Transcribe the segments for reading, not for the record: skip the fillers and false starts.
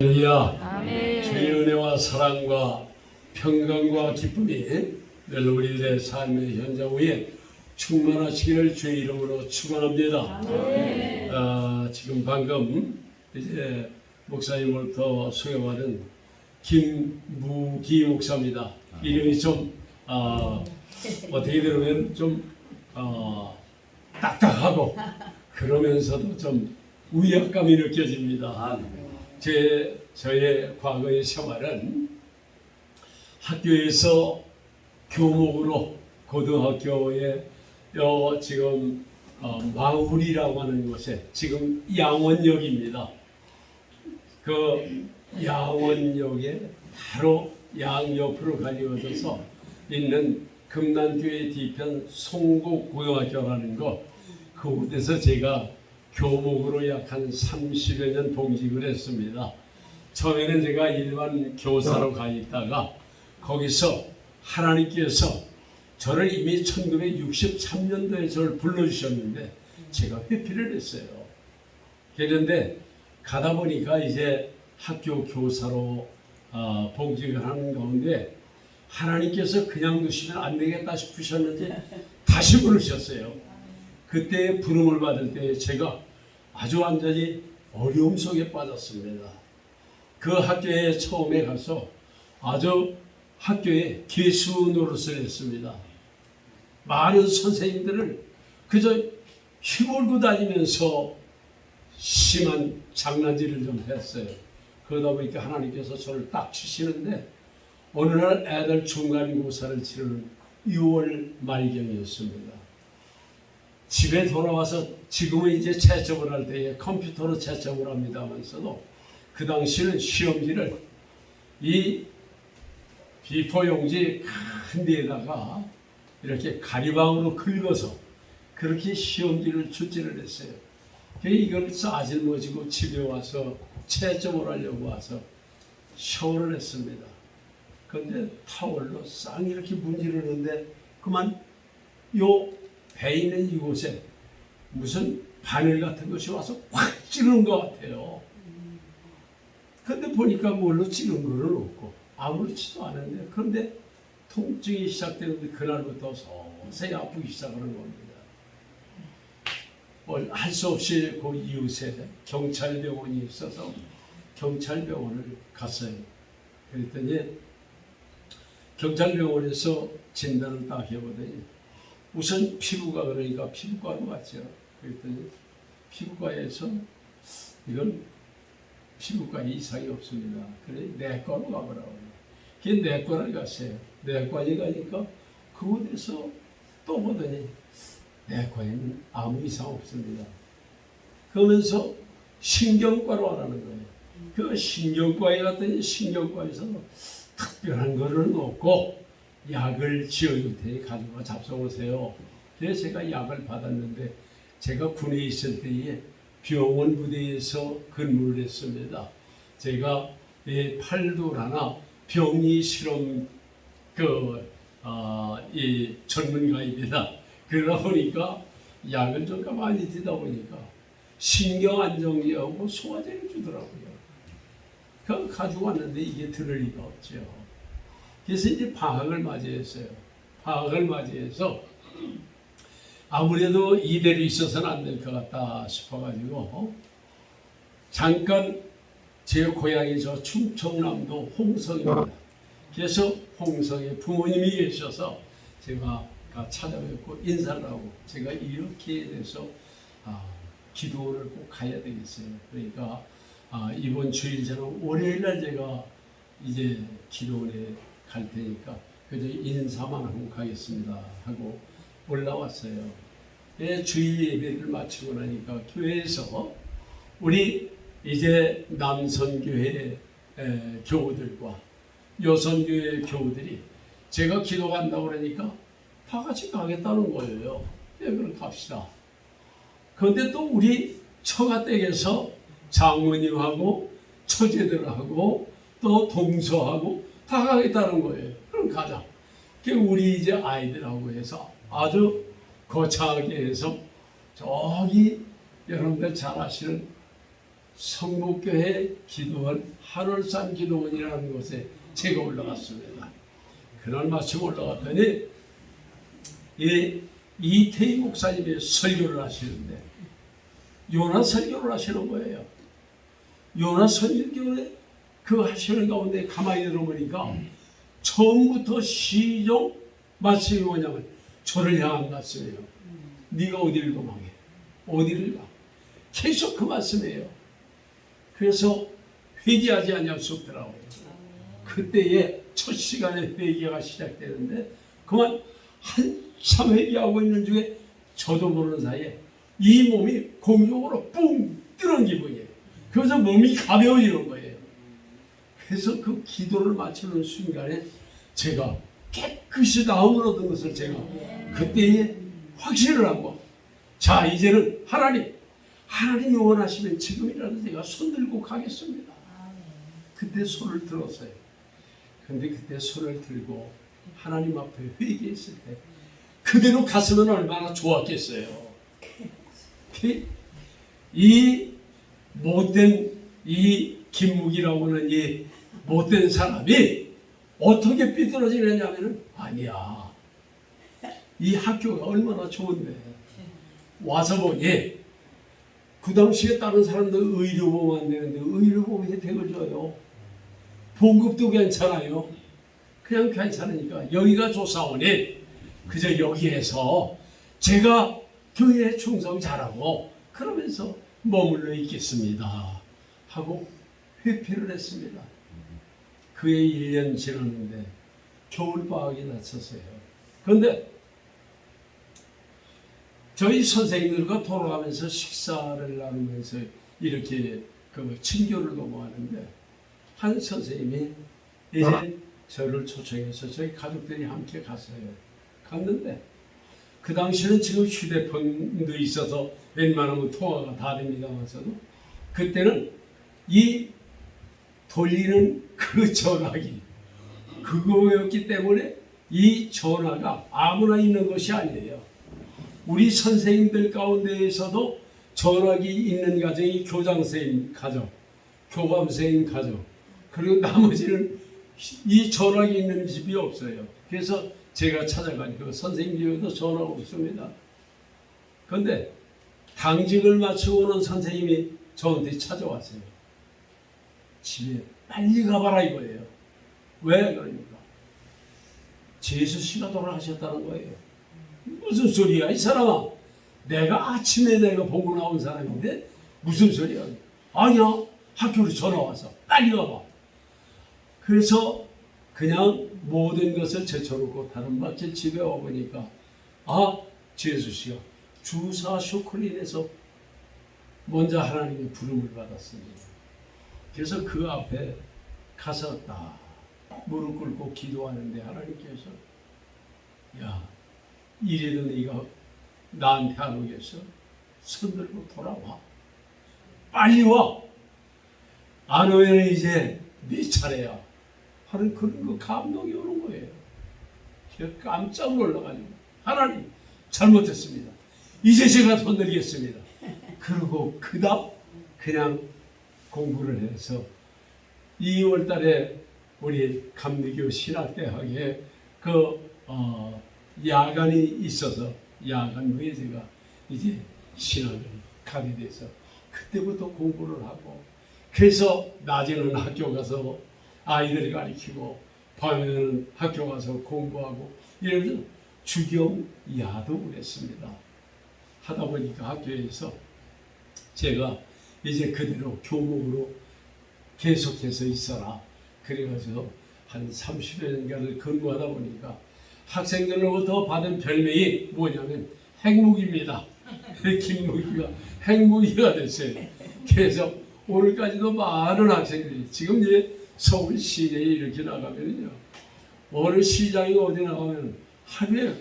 할렐루야. 아멘. 주의 은혜와 사랑과 평강과 기쁨이 늘 우리들의 삶의 현장 위에 충만하시기를 주의 이름으로 축원합니다. 지금 방금 이제 목사님으로부터 소개받은 김무기 목사입니다. 이름이 좀 어떻게 들으면 좀 딱딱하고 그러면서도 좀 위압감이 느껴집니다. 저의 과거의 생활은 학교에서 교목으로 고등학교에 지금 마을이라고 하는 곳에 지금 양원역입니다. 그 양원역에 바로 양옆으로 가리워져서 있는 금난교회 뒤편 송곡고등학교라는 거, 그곳에서 제가 교목으로 약 한 30여 년 봉직을 했습니다. 처음에는 제가 일반 교사로 가 있다가 거기서 하나님께서 저를 이미 1963년도에 저를 불러주셨는데 제가 회피를 했어요. 그런데 가다 보니까 이제 학교 교사로 봉직을 하는 가운데 하나님께서 그냥 두시면 안 되겠다 싶으셨는지 다시 부르셨어요. 그때 부름을 받을 때 제가 아주 완전히 어려움 속에 빠졌습니다. 그 학교에 처음에 가서 아주 학교에 개수 노릇을 했습니다. 많은 선생님들을 그저 휘몰고 다니면서 심한 장난질을 좀 했어요. 그러다 보니까 하나님께서 저를 딱 치시는데 어느 날 애들 중간고사를 치르는 6월 말경이었습니다. 집에 돌아와서 지금은 이제 채점을 할 때에 컴퓨터로 채점을 합니다만서도 그 당시에는 시험지를 이 B4 용지 큰 데에다가 이렇게 가리방으로 긁어서 그렇게 시험지를 출제를 했어요. 이걸 싸질머지고 집에 와서 채점을 하려고 와서 샤워를 했습니다. 그런데 타월로 싹 이렇게 문지르는데 그만 요 배 있는 이곳에 무슨 바늘 같은 것이 와서 확 찌르는 것 같아요. 그런데 보니까 뭘로 찌른 거는 없고 아무렇지도 않은데, 그런데 통증이 시작되는데 그날부터 서서히 아프기 시작하는 겁니다. 할 수 없이 그 이웃에 경찰병원이 있어서 경찰병원을 갔어요. 그랬더니 경찰병원에서 진단을 딱 해보더니 우선 피부가, 그러니까 피부과로 갔죠. 그랬더니 피부과에서 이건 피부과에 이상이 없습니다. 그래 내과로 가보라고. 그게 내과를 갔어요. 내과에 가니까 그곳에서 또 보더니 내과에는 아무 이상 없습니다. 그러면서 신경과로 하라는 거예요. 그 신경과에 갔더니 신경과에서는 특별한 거는 없고 약을 지어줄 테니 가져가 잡숴보세요. 그래서 제가 약을 받았는데 제가 군에 있을 때에 병원 부대에서 근무를 했습니다. 제가 팔도라나 병리 실험 이 전문가입니다. 그러다 보니까 약을 좀 많이 드다 보니까 신경 안정제하고 소화제를 주더라고요. 그걸 가지고 왔는데 이게 들을 리가 없죠. 그래서 이제 방학을 맞이했어요. 방학을 맞이해서 아무래도 이대로 있어서는 안 될 것 같다 싶어가지고 잠깐 제 고향이 저 충청남도 홍성입니다. 그래서 홍성에 부모님이 계셔서 제가 찾아뵙고 인사를 하고 제가 이렇게 돼서 기도를 꼭 가야 되겠어요. 그러니까 이번 주일 저는 월요일날 제가 이제 기도원에 갈 테니까 그저 인사만 하고 가겠습니다 하고 올라왔어요. 주일 예배를 마치고 나니까 교회에서 우리 이제 남선교회 교우들과 여선교회 교우들이 제가 기도 간다고 그러니까 다 같이 가겠다는 거예요. 그럼 갑시다. 그런데 또 우리 처가댁에서 장모님하고 처제들하고 또 동서하고 다 가겠다는 거예요. 그럼 가자. 우리 이제 아이들하고 해서 아주 거창하게 해서 저기 여러분들 잘 아시는 성북교회 기도원 한월산 기도원이라는 곳에 제가 올라갔습니다. 그날 마침 올라갔더니 이태희 목사님이 설교를 하시는데 요나 설교를 하시는 거예요. 요나 설교를 그 하시는 가운데 가만히 들어보니까 처음부터 시종 말씀이 뭐냐면 저를 향한 말씀이에요. 네가 어디를 도망해? 어디를 가? 계속 그 말씀이에요. 그래서 회개하지 않을 수 없더라고요. 그때에 첫 시간에 회개가 시작되는데 그만 한참 회개하고 있는 중에 저도 모르는 사이에 이 몸이 공중으로 뿡 뜨는 기분이에요. 그래서 몸이 가벼워지는 거예요. 그래서 그 기도를 마치는 순간에 제가 깨끗이 나음을 얻은 것을 제가 그때에 확신을 하고, 자 이제는 하나님이 원하시면 지금이라도 제가 손들고 가겠습니다. 그때 손을 들었어요. 근데 그때 손을 들고 하나님 앞에 회개했을 때 그대로 갔으면 얼마나 좋았겠어요. 이 못된 이 김묵이라고 하는 이 못된 사람이 어떻게 삐뚤어지느냐면 아니야. 이 학교가 얼마나 좋은데 와서 보니 그 당시에 다른 사람들 의료 보험 안 되는데 의료 보험 혜택을 줘요. 봉급도 괜찮아요. 그냥 괜찮으니까 여기가 조사원이 그저 여기에서 제가 교회에 충성 잘하고 그러면서 머물러 있겠습니다 하고 회피를 했습니다. 그해 1년 지났는데 겨울방학이 났었어요. 그런데 저희 선생님들과 돌아가면서 식사를 나누면서 이렇게 그 친교를 도모하는데 한 선생님이 이제 저를 초청해서 저희 가족들이 함께 갔어요. 갔는데 그 당시에는 지금 휴대폰도 있어서 웬만하면 통화가 다 됩니다만서도 그때는 이 돌리는 그 전화기 그거였기 때문에 이 전화가 아무나 있는 것이 아니에요. 우리 선생님들 가운데에서도 전화기 있는 가정이 교장선생님 가정, 교감선생님 가정, 그리고 나머지는 이 전화기 있는 집이 없어요. 그래서 제가 찾아간 그 선생님 집에도 전화가 없습니다. 그런데 당직을 마치고 오는 선생님이 저한테 찾아왔어요. 집에 빨리 가봐라 이거예요. 왜 그러니까 제수 씨가 돌아가셨다는 거예요. 무슨 소리야 이 사람아. 내가 아침에 내가 보고 나온 사람인데 무슨 소리야. 아니야 학교로 전화 와서 빨리 가봐. 그래서 그냥 모든 것을 제쳐놓고 다른 밭에 집에 와보니까 제수 씨가 주사 쇼클린에서 먼저 하나님의 부름을 받았습니다. 그래서 그 앞에 가서 딱 무릎 꿇고 기도하는데 하나님께서 야 이래도 네가 나한테 안 오겠어? 손들고 돌아와. 빨리 와. 안 오면 이제 네 차례야. 하는 그런 거 감동이 오는 거예요. 제가 깜짝 놀라가지고 하나님 잘못했습니다. 이제 제가 손들겠습니다. 그리고 그다음 그냥 공부를 해서 2월 달에 우리 감리교 신학대학에 야간이 있어서 야간부에 제가 이제 신학을 가게 돼서 그때부터 공부를 하고 그래서 낮에는 학교 가서 아이들 가르치고 밤에는 학교 가서 공부하고 이러면서 주경 야독을 했습니다. 하다 보니까 학교에서 제가 이제 그대로 교목으로 계속해서 있어라. 그래가지고 한 30여 년간을 근무하다 보니까 학생들로부터 받은 별명이 뭐냐면 핵무기입니다. 김무기가 핵무기가 됐어요. 그래서 오늘까지도 많은 학생들이 지금 이제 서울 시내에 이렇게 나가면요. 어느 시장이 어디 나가면 하루에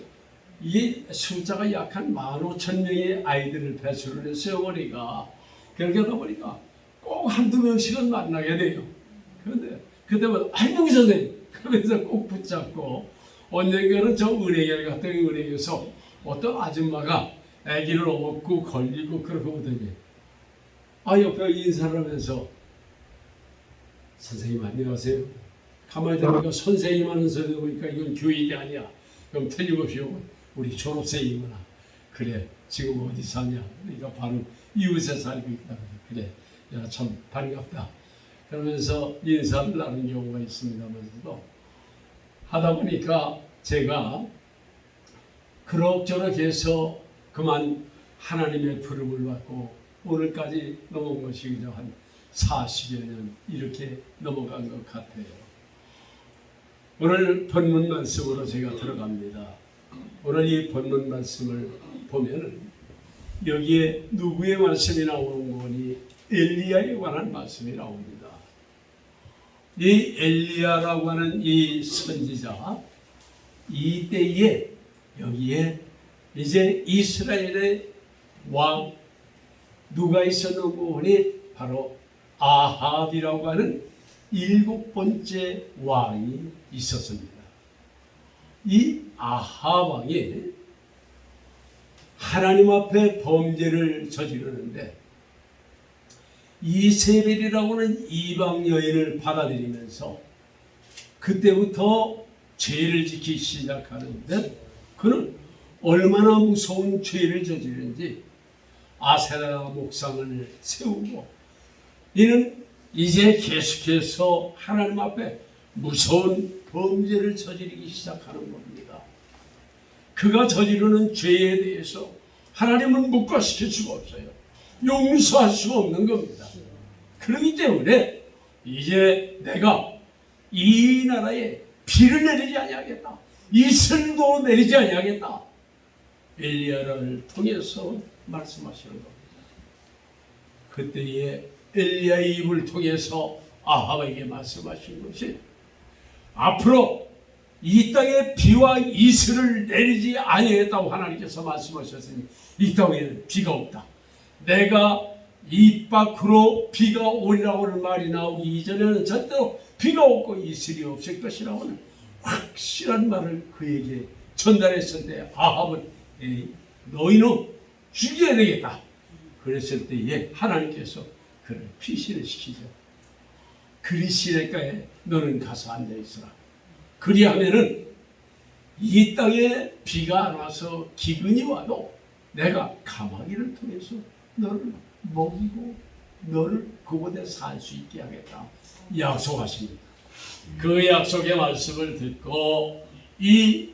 이게 숫자가 약 한 15,000명의 아이들을 배출을 했어요. 어머니가. 그렇게 하다 보니까 꼭 한두 명씩은 만나게 돼요. 그런데 그때마다 할머니 선생님 그러면서 꼭 붙잡고 언젠가는 저 은행에 갔더니 은행에서 어떤 아줌마가 아기를 업고 걸리고 그러고 오더니 옆에 인사를 하면서 선생님 안녕하세요. 가만히 들으니까 선생님 하는 소리 보니까 이건 교인이 아니야. 그럼 틀림없이 우리 졸업생이구나. 그래 지금 어디 사냐? 그러니까 바로 이웃에 살고 있다. 그래 야 참 반갑다. 그러면서 인사를 나누는 경우가 있습니다만도 하다 보니까 제가 그럭저럭 해서 그만 하나님의 부름을 받고 오늘까지 넘어온 것이 그저 한 40여 년 이렇게 넘어간 것 같아요. 오늘 본문 말씀으로 제가 들어갑니다. 오늘 이 본문 말씀을 보면은 여기에 누구의 말씀이 나오는 거니 엘리야에 관한 말씀이 나옵니다. 이 엘리야라고 하는 이 선지자 이때에 여기에 이제 이스라엘의 왕 누가 있었는고 보니 바로 아합이라고 하는 7번째 왕이 있었습니다. 이 아합 왕이 하나님 앞에 범죄를 저지르는데 이세벨이라고 하는 이방 여인을 받아들이면서 그때부터 죄를 지키기 시작하는데 그는 얼마나 무서운 죄를 저지르는지 아세라 목상을 세우고 이는 이제 계속해서 하나님 앞에 무서운 범죄를 저지르기 시작하는 겁니다. 그가 저지르는 죄에 대해서 하나님은 묵과시킬 수가 없어요. 용서할 수가 없는 겁니다. 그렇기 때문에 이제 내가 이 나라에 비를 내리지 아니하겠다. 이슬도 내리지 아니하겠다. 엘리야를 통해서 말씀하시는 겁니다. 그때에 엘리야의 입을 통해서 아합에게 말씀하신 것이 앞으로 이 땅에 비와 이슬을 내리지 아니하겠다고 하나님께서 말씀하셨으니 이 땅에는 비가 없다. 내가 입 밖으로 비가 오리라고 하는 말이 나오기 이전에는 절대로 비가 없고 이슬이 없을 것이라고 하는 확실한 말을 그에게 전달했을 때 아합은 너희는 죽여야 되겠다. 그랬을 때에 하나님께서 그를 피신을 시키죠. 그리 시냇가에 너는 가서 앉아있으라. 그리하면은 이 땅에 비가 안 와서 기근이 와도 내가 가마귀를 통해서 너를 먹이고 너를 그곳에 살 수 있게 하겠다. 약속하십니다. 그 약속의 말씀을 듣고 이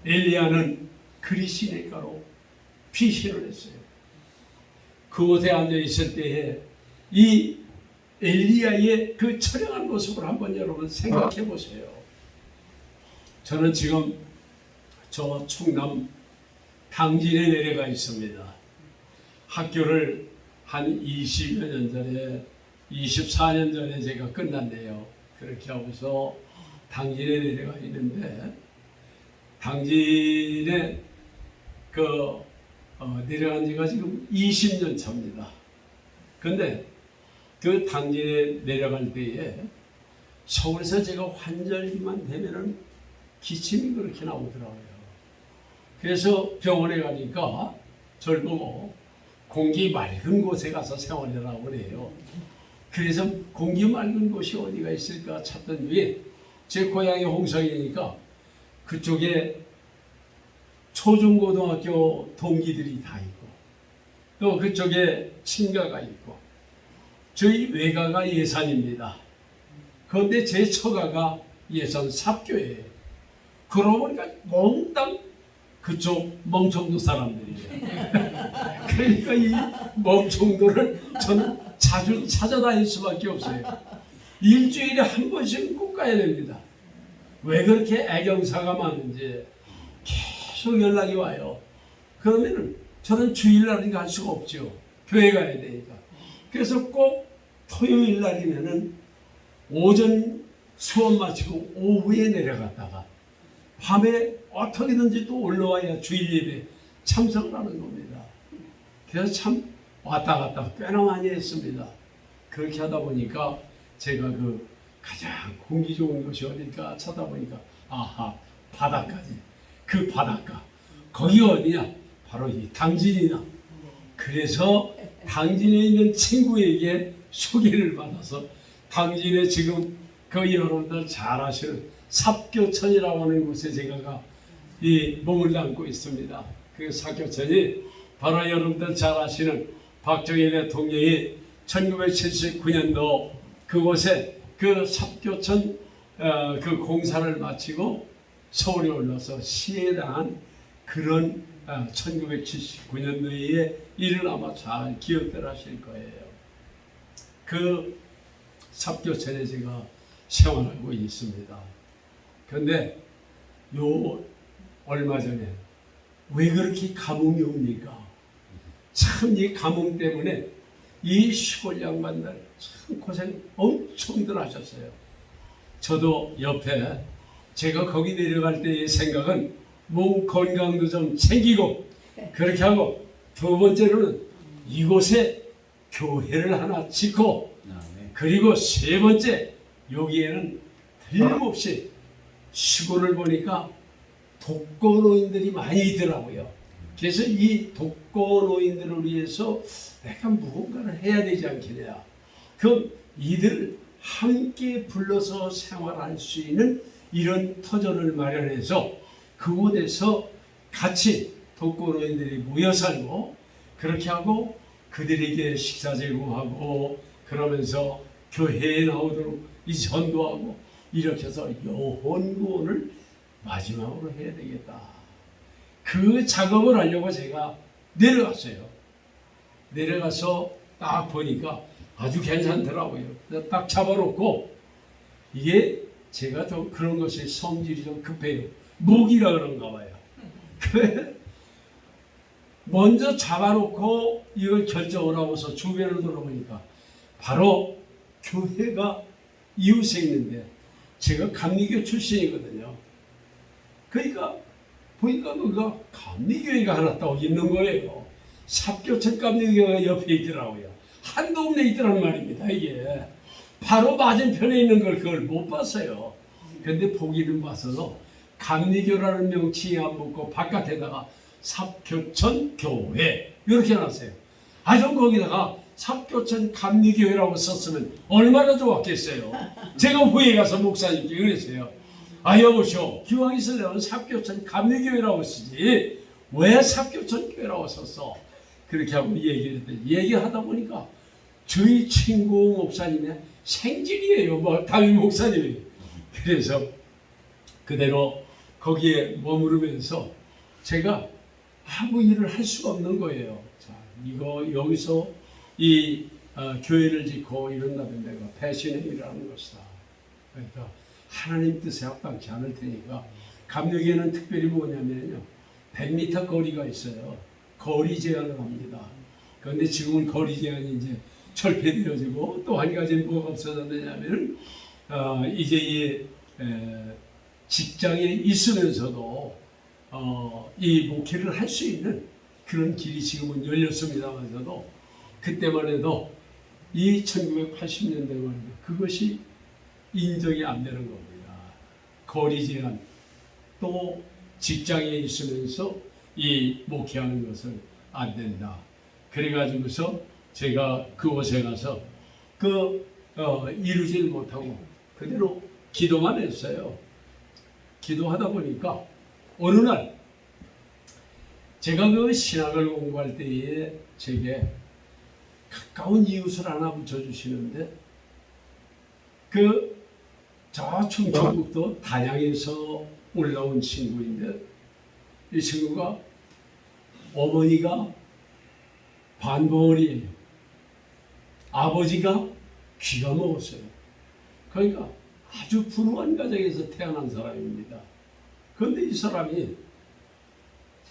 엘리야는 그리 시냇가로 피신을 했어요. 그곳에 앉아있을 때에 이 엘리야의 그 처량한 모습을 한번 여러분 생각해 보세요. 저는 지금 저 충남 당진에 내려가 있습니다. 학교를 한 20여 년 전에 24년 전에 제가 끝났네요. 그렇게 하고서 당진에 내려가 있는데 당진에 내려간 지가 지금 20년 차입니다. 근데 그 당진에 내려갈 때에 서울에서 제가 환절기만 되면은 기침이 그렇게 나오더라고요. 그래서 병원에 가니까 저를 보고 공기 맑은 곳에 가서 생활하라고 그래요. 그래서 공기 맑은 곳이 어디가 있을까 찾던 뒤에 제 고향이 홍성이니까 그쪽에 초중고등학교 동기들이 다 있고 또 그쪽에 친가가 있고 저희 외가가 예산입니다. 그런데 제 처가가 예산 삽교예요. 그러고 보니까 몽땅 그쪽 멍청도 사람들이에요. 그러니까 이 멍청도를 저는 자주 찾아다닐 수밖에 없어요. 일주일에 한 번씩은 꼭 가야 됩니다. 왜 그렇게 애경사가 많은지 계속 연락이 와요. 그러면은 저는 주일날은 갈 수가 없죠. 교회 가야 되니까. 그래서 꼭 토요일 날이면은 오전 수업 마치고 오후에 내려갔다가 밤에 어떻게든지 또 올라와야 주일 예배 참석을 하는 겁니다. 그래서 참 왔다 갔다 꽤나 많이 했습니다. 그렇게 하다 보니까 제가 그 가장 공기 좋은 곳이 어딜까 찾아보니까 아하 바닷가지. 그 바닷가 거기 어디냐? 바로 이 당진이나. 그래서 당진에 있는 친구에게 소개를 받아서 당진에 지금 그 여러분들 잘 아시는 삽교천이라고 하는 곳에 제가 이 몸을 담고 있습니다. 그 삽교천이 바로 여러분들 잘 아시는 박정희 대통령이 1979년도 그곳에 그 삽교천 그 공사를 마치고 서울에 올라서 시해당한 그런 1979년도의 일을 아마 잘 기억들 하실 거예요. 그 삽교천에 제가 생활하고 있습니다. 그런데 요 얼마 전에 왜 그렇게 가뭄이 옵니까? 참 이 가뭄 때문에 이 시골 양반들 참 고생 엄청들 하셨어요. 저도 옆에 제가 거기 내려갈 때의 생각은 몸 건강도 좀 챙기고 그렇게 하고 두 번째로는 이곳에 교회를 하나 짓고 그리고 세 번째 여기에는 틀림없이 시골을 보니까 독거노인들이 많이 있더라고요. 그래서 이 독거노인들을 위해서 내가 무언가를 해야 되지 않겠냐. 그럼 이들을 함께 불러서 생활할 수 있는 이런 터전을 마련해서 그곳에서 같이 독거노인들이 모여 살고 그렇게 하고 그들에게 식사 제공하고 그러면서 교회에 나오도록 이 전도하고 이렇게 해서 영혼구원을 마지막으로 해야 되겠다. 그 작업을 하려고 제가 내려갔어요. 내려가서 딱 보니까 아주 괜찮더라고요. 딱 잡아놓고 이게 제가 좀 그런 것이 성질이 좀 급해요. 무기라 그런가 봐요. 먼저 잡아놓고 이걸 결정을 하고서 주변을 돌아보니까 바로 교회가 이웃에 있는데 제가 감리교 출신이거든요. 그러니까 보니까 그가 감리교회가 하나 딱 있는 거예요. 삽교천 감리교회가 옆에 있더라고요. 한 동네에 있더란 말입니다. 이게 바로 맞은편에 있는 걸 그걸 못 봤어요. 근데 보기는 봐서 감리교라는 명칭이 안 붙고 바깥에다가 삽교천 교회 이렇게 해놨어요. 좀 거기다가 삽교천 감리교회라고 썼으면 얼마나 좋았겠어요. 제가 후에 가서 목사님께 그랬어요. 여보시오, 기왕 있으려면 삽교천 감리교회라고 쓰지 왜 삽교천 교회라고 썼어? 그렇게 하고 얘기를 했더니 얘기하다 보니까 저희 친구 목사님의 생질이에요. 담임 목사님이. 그래서 그대로 거기에 머무르면서 제가 아무 일을 할 수가 없는 거예요. 자, 이거 여기서 이 교회를 짓고 이런다면 내가 배신의 일을 하는 것이다. 그러니까 하나님 뜻에 합당치 않을 테니까 감리교회는 특별히 뭐냐면요. 100m 거리가 있어요. 거리 제한을 합니다. 그런데 지금은 거리 제한이 이제 철폐되어지고 또 한 가지는 뭐가 없어졌느냐면 이제 이 직장에 있으면서도 이 목회를 할 수 있는 그런 길이 지금은 열렸습니다만서도 그때만 해도 이 1980년대만 해도 그것이 인정이 안 되는 겁니다. 거리 제한 또 직장에 있으면서 이 목회하는 것은 안 된다. 그래가지고서 제가 그곳에 가서 이루질 못하고 그대로 기도만 했어요. 기도하다 보니까 어느 날 제가 그 신학을 공부할 때에 제게 가까운 이웃을 하나 붙여주시는데 저 충청북도 단양에서 올라온 친구인데 이 친구가 어머니가 반봉원이에요. 아버지가 귀가 먹었어요. 그러니까 아주 불우한 가정에서 태어난 사람입니다. 그런데 이 사람이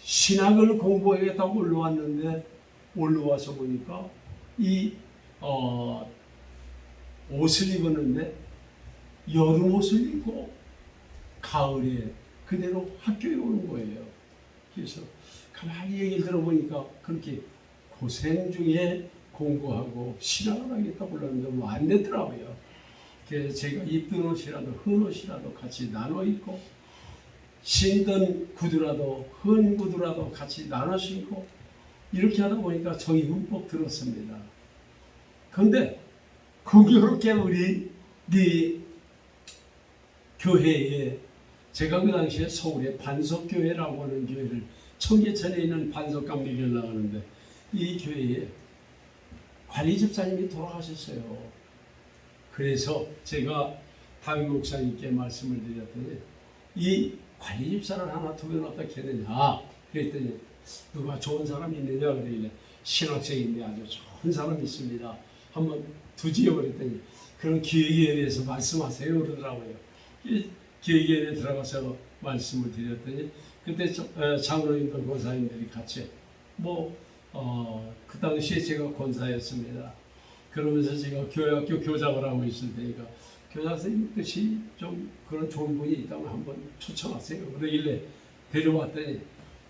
신학을 공부하겠다고 올라왔는데 올라와서 보니까 이 옷을 입었는데 여름 옷을 입고 가을에 그대로 학교에 오는 거예요. 그래서 가만히 얘기를 들어보니까 그렇게 고생 중에 공부하고 신학을 하겠다고 올랐는데 뭐 안 되더라고요. 그래서 제가 입던 옷이라도 헌 옷이라도 같이 나눠 입고 신던 구두라도 헌 구두라도 같이 나눠 신고 이렇게 하다 보니까 정이 흠뻑 들었습니다. 그런데 공교롭게 우리 교회에 제가 그 당시에 서울에 반석교회라고 하는 교회를 청계천에 있는 반석감리교회를 나가는데 이 교회에 관리 집사님이 돌아가셨어요. 그래서 제가 담임 목사님께 말씀을 드렸더니 이 관리 집사를 하나 두면 어떻게 되느냐 그랬더니 누가 좋은 사람이 있느냐 그러길래 신학생인데 아주 좋은 사람이 있습니다. 한번 두지요 그랬더니 그런 기획에 대해서 말씀하세요 그러더라고요. 기획에 들어가서 말씀을 드렸더니 그때 장로님들 권사님들이 같이 그 당시에 제가 권사였습니다. 그러면서 제가 교회학교 교장을 하고 있을 때니까 교장 선생님 뜻이 좀 그런 좋은 분이 있다면 한번 초청하세요. 그러길래 데려왔더니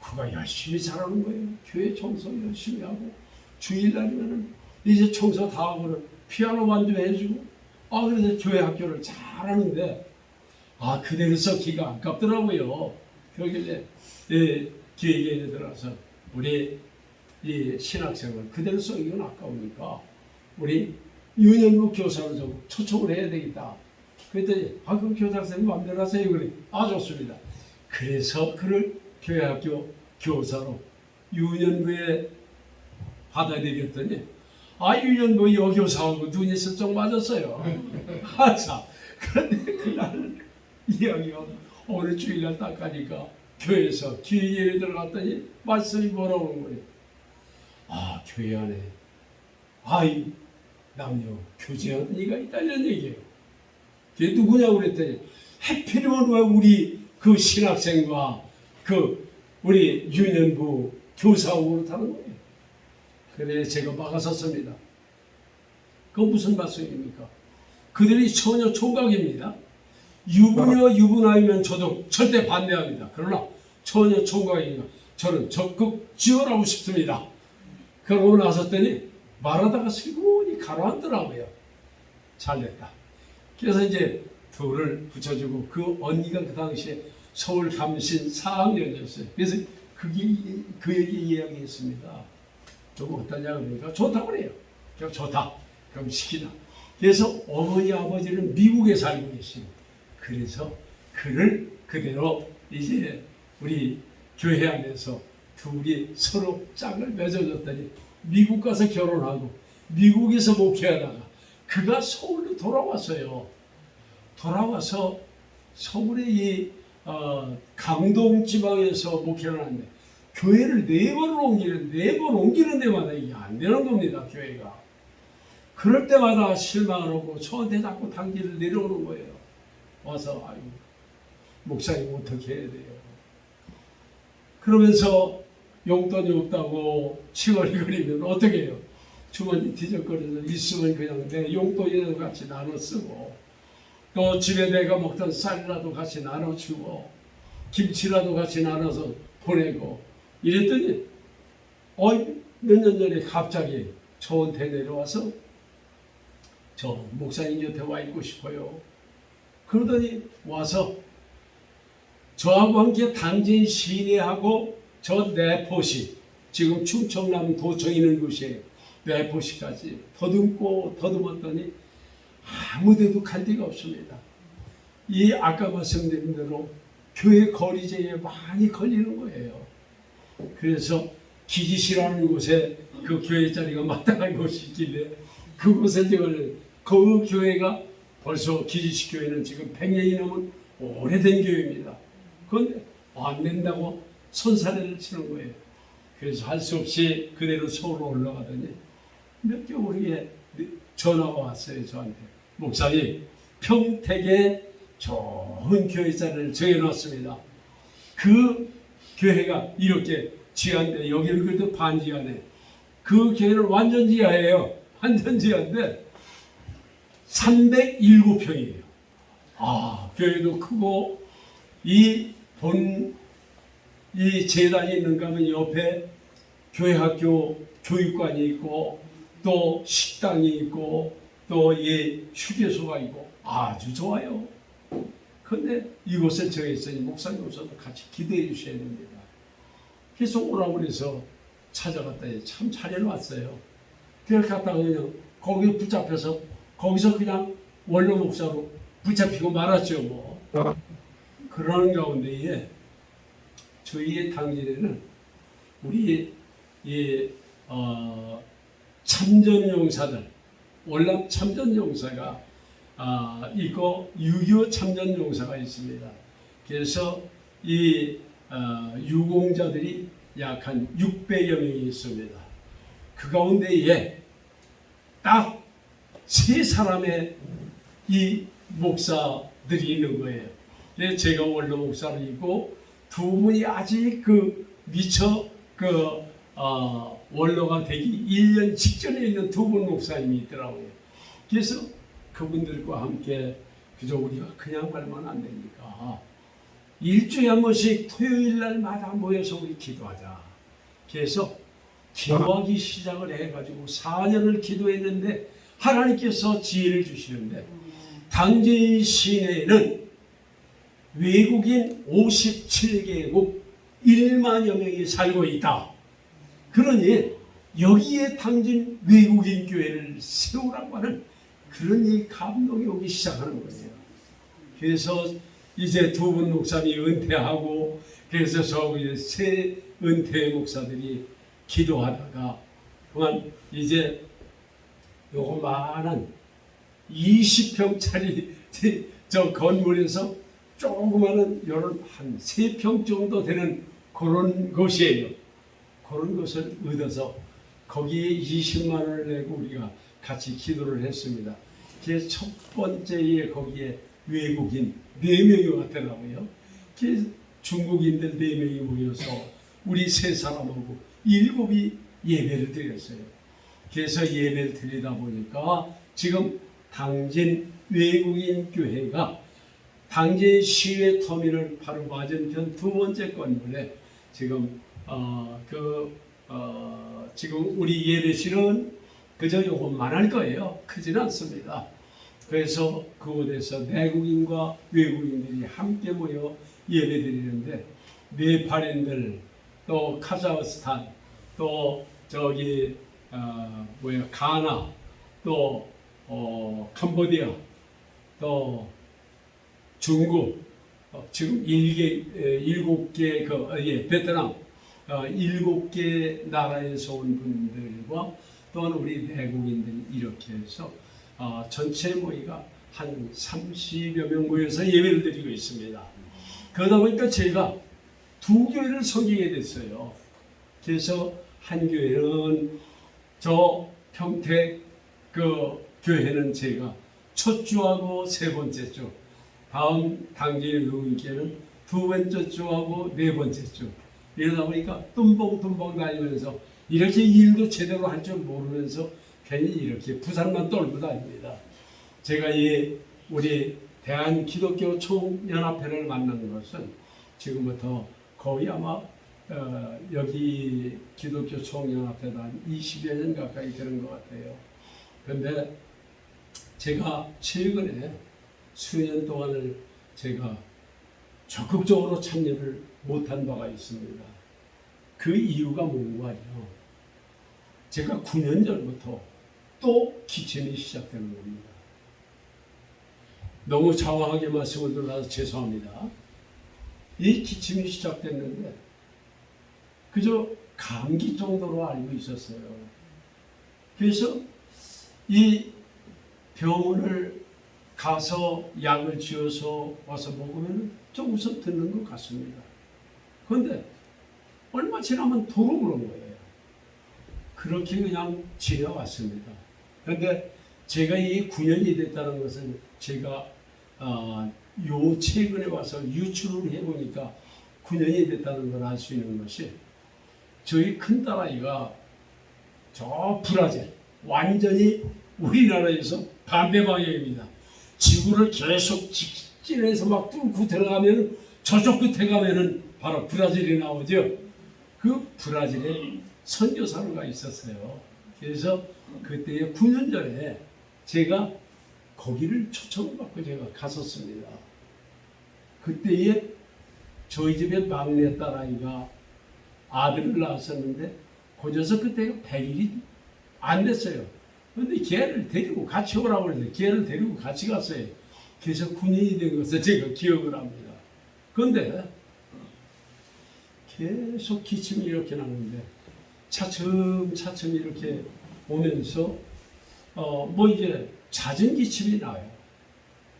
그가 열심히 잘하는 거예요. 교회 청소 열심히 하고 주일날이면은 이제 청소 다 하고는 피아노 반주해주고 그래서 교회 학교를 잘하는데 그대로 썼기가 아깝더라고요. 그러길래 기획에 들어서 우리 이 신학생을 그대로 써기는 아까우니까 우리 윤현무 교사를 좀 초청을 해야 되겠다. 그랬더니 그럼 교사 선생님 마음대로 하세요. 그래. 좋습니다. 그래서 그를 교회학교 교사로 윤현무에 받아들였더니 윤현무 여교사하고 눈이 슬쩍 맞았어요. 자, 그런데 그날 이야기가 오늘 주일날 딱 가니까 교회에서 기회에 들어갔더니 말씀이 뭐라고 하는 거예요. 교회 안에 남녀 교제하는 이가 있다 이런 얘기예요. 그게 누구냐고 그랬더니 해필이면 왜 우리 그 신학생과 그 우리 윤현부 교사하고 그렇다는 거예요. 그래 제가 막아섰습니다. 그건 무슨 말씀입니까? 그들이 처녀 총각입니다. 유부녀 유부남이면 저도 절대 반대합니다. 그러나 처녀 총각이니까 저는 적극 지원하고 싶습니다. 그러고 나섰더니 말하다가 슬그머니 가라앉더라고요. 잘됐다. 그래서 이제 둘을 붙여주고 그 언니가 그 당시에 서울 감신 4학년이었어요. 그래서 그에게 이야기했습니다. 좀 어떠냐 그러니까 좋다고 그래요. 그럼 좋다. 그럼 시키자. 그래서 어머니 아버지는 미국에 살고 계십니다. 그래서 그를 그대로 이제 우리 교회 안에서 둘이 서로 짝을 맺어줬더니 미국 가서 결혼하고 미국에서 목회하다가 그가 서울로 돌아왔어요. 돌아와서 서울의 이 강동 지방에서 목회를 하는데 교회를 4번 옮기는 데마다 이게 안 되는 겁니다. 교회가. 그럴 때마다 실망을 하고 저한테 자꾸 단기를 내려오는 거예요. 와서 목사님 어떻게 해야 돼요? 그러면서 용돈이 없다고 칭얼거리면 어떻게 해요? 주머니 뒤적거려서 있으면 그냥 내 용돈이라도 같이 나눠 쓰고 또 집에 내가 먹던 쌀이라도 같이 나눠주고 김치라도 같이 나눠서 보내고 이랬더니 몇 년 전에 갑자기 저한테 내려와서 저 목사님 곁에 와 있고 싶어요. 그러더니 와서 저하고 함께 당진 시내하고 저 내포시 지금 충청남 도청 있는 곳이에요. 내포시까지 더듬고 더듬었더니 아무데도 갈 데가 없습니다. 이 아까 말씀드린 대로 교회 거리제에 많이 걸리는 거예요. 그래서 기지시라는 곳에 그 교회 자리가 마땅한 곳이 있길래 그곳에 지금 그 교회가 벌써 기지시 교회는 지금 100년이 넘은 오래된 교회입니다. 그런데 안 된다고 손사래를 치는 거예요. 그래서 할 수 없이 그대로 서울로 올라가더니 몇 개월 후에 전화가 왔어요. 저한테. 목사님, 평택에 좋은 교회 자리를 정해놨습니다. 그 교회가 이렇게 지하인데 여기는 그래도 반지하네. 그 교회는 완전 지하예요. 완전 지하인데 307평이에요. 교회도 크고 이 재단이 있는가 하면 옆에 교회학교 교육관이 있고 또 식당이 있고 또 이 휴게소가 있고 아주 좋아요. 그런데 이곳을 정했으니 목사님 오셔서 같이 기도해 주셔야 됩니다. 그래서 오라고 그래서 찾아갔다 참 잘해놨어요. 그래서 갔다가 그냥 거기 붙잡혀서 거기서 그냥 원로 목사로 붙잡히고 말았죠. 뭐 그런 가운데에 저희의 당진에는 우리 이 참전용사들, 월남 참전용사가 있고 6.25 참전용사가 있습니다. 그래서 이 유공자들이 약 한 600여 명이 있습니다. 그 가운데에 딱 세 사람의 이 목사들이 있는 거예요. 그래서 제가 원로 목사이고 두 분이 아직 미처 원로가 되기 1년 직전에 있는 두 분 목사님이 있더라고요. 그래서 그분들과 함께 그저 우리가 그냥 가면 안 되니까 일주일에 한 번씩 토요일 날마다 모여서 우리 기도하자. 그래서 기도하기 시작을 해가지고 4년을 기도했는데 하나님께서 지혜를 주시는데 당진 시내에는 외국인 57개국 1만여 명이 살고 있다. 그러니 여기에 당진 외국인 교회를 세우라고 하는 그런 이 감동이 오기 시작하는 거예요. 그래서 이제 두 분 목사님이 은퇴하고 그래서 저 새 은퇴 목사들이 기도하다가 그만 이제 요거만한 20평짜리 저 건물에서 조그마한 요런 한 3평 정도 되는 그런 것이에요. 그런 것을 얻어서 거기에 20만 원을 내고 우리가 같이 기도를 했습니다. 그래서 첫 번째에 거기에 외국인 4명이 왔더라고요. 그래서 중국인들 4명이 모여서 우리 3사람하고 7이 예배를 드렸어요. 그래서 예배를 드리다 보니까 지금 당진 외국인 교회가 당진 시외 터미널 바로 맞은편 두 번째 건물에 지금 지금 우리 예배실은 그저 요것만 할 거예요. 크지는 않습니다. 그래서 그곳에서 내국인과 외국인들이 함께 모여 예배드리는데 네팔인들 또 카자흐스탄 또 저기 가나 또 캄보디아 또 중국 지금 7개 베트남 7개 나라에서 온 분들과 또한 우리 내국인들 이렇게 해서 전체 모이가 한 30여 명 모여서 예배를 드리고 있습니다. 그러다 보니까 제가 두 교회를 섬기게 됐어요. 그래서 한 교회는 저 평택 교회는 제가 첫 주하고 세 번째 주, 다음 당진 외국인교회는 두 번째 주하고 네 번째 주. 이러다 보니까 tum벙tum벙 다니면서 이렇게 일도 제대로 할 줄 모르면서 괜히 이렇게 부산만 떨고 다닙니다. 제가 우리 대한기독교 총연합회를 만난 것은 지금부터 거의 아마 여기 기독교 총연합회도 한 20여 년 가까이 되는 것 같아요. 그런데 제가 최근에 수년 동안을 제가 적극적으로 참여를 못한 바가 있습니다. 그 이유가 뭔가요? 제가 9년 전부터 또 기침이 시작되는 겁니다. 너무 장황하게 말씀을 드려서 죄송합니다. 이 기침이 시작됐는데 그저 감기 정도로 알고 있었어요. 그래서 이 병원을 가서 약을 지어서 와서 먹으면 좀 웃음 듣는 것 같습니다. 그런데 얼마 지나면 도로 그런 거예요. 그렇게 그냥 지내왔습니다. 그런데 제가 이 9년이 됐다는 것은 제가 요 최근에 와서 유출을 해보니까 9년이 됐다는 걸 알 수 있는 것이 저희 큰딸아이가 저 브라질 완전히 우리나라에서 반대 방향입니다. 지구를 계속 직진해서 막 뚫고 들어가면 저쪽 끝에 가면은 바로 브라질이 나오죠. 그 브라질에 선교사로가 있었어요. 그래서 그때 9년 전에 제가 거기를 초청을 받고 제가 갔었습니다. 그때에 저희 집의 막내 딸아이가 아들을 낳았었는데 그 녀석 그때가 100일이 안 됐어요. 근데 걔를 데리고 같이 오라고 그랬는데 걔를 데리고 같이 갔어요. 그래서 군인이 된 것을 제가 기억을 합니다. 그런데 계속 기침이 이렇게 나는데 차츰차츰 이렇게 오면서 뭐 이제 잦은 기침이 나요.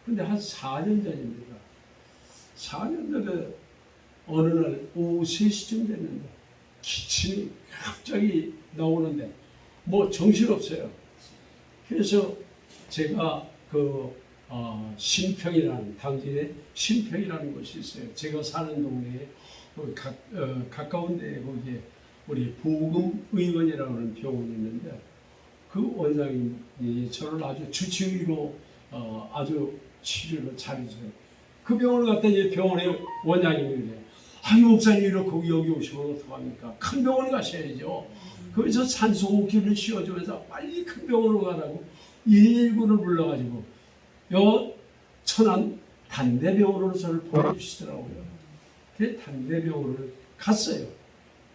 근데 한 4년 전입니다. 4년 전에 어느 날 오후 3시쯤 됐는데 기침이 갑자기 나오는데 뭐 정신없어요. 그래서 제가 신평이라는 당진에 신평이라는 곳이 있어요. 제가 사는 동네에 가까운 데에 거기에 우리 보금의원이라고 하는 병원이 있는데 그 원장님이 저를 아주 주치의로 아주 치료를 잘해줘요. 그 병원을 갔더니 병원의 원장님이 그래요. 아유 목사님 이렇게 여기 오시면 어떡합니까? 큰 병원에 가셔야죠. 거기서 산소호흡기를 씌워주면서 빨리 큰 병원으로 가라고 119를 불러가지고 요 천안 단대병원으로 저를 보내주시더라고요. 그 단대병원을 갔어요.